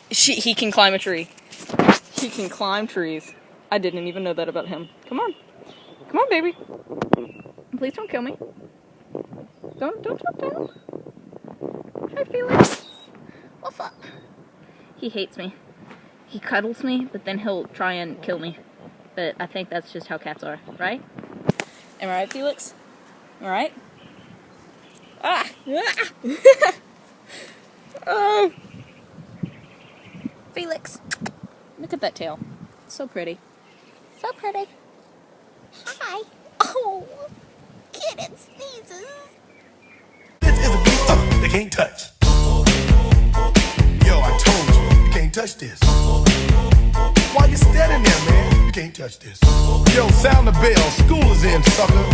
He can climb a tree. He can climb trees. I didn't even know that about him. Come on. Come on, baby. Please don't kill me. Don't jump down. Hi, Felix. What's up? He hates me. He cuddles me, but then he'll try and kill me. But I think that's just how cats are, right? Am I right, Felix? Am I right? Ah! Oh! Felix, look at that tail. So pretty. So pretty. Hi. Oh, Kitten Sneezes. This is a beat they can't touch. Yo, I told you, you can't touch this. Why you standing there, man? You can't touch this. Yo, sound the bell. School is in, sucker.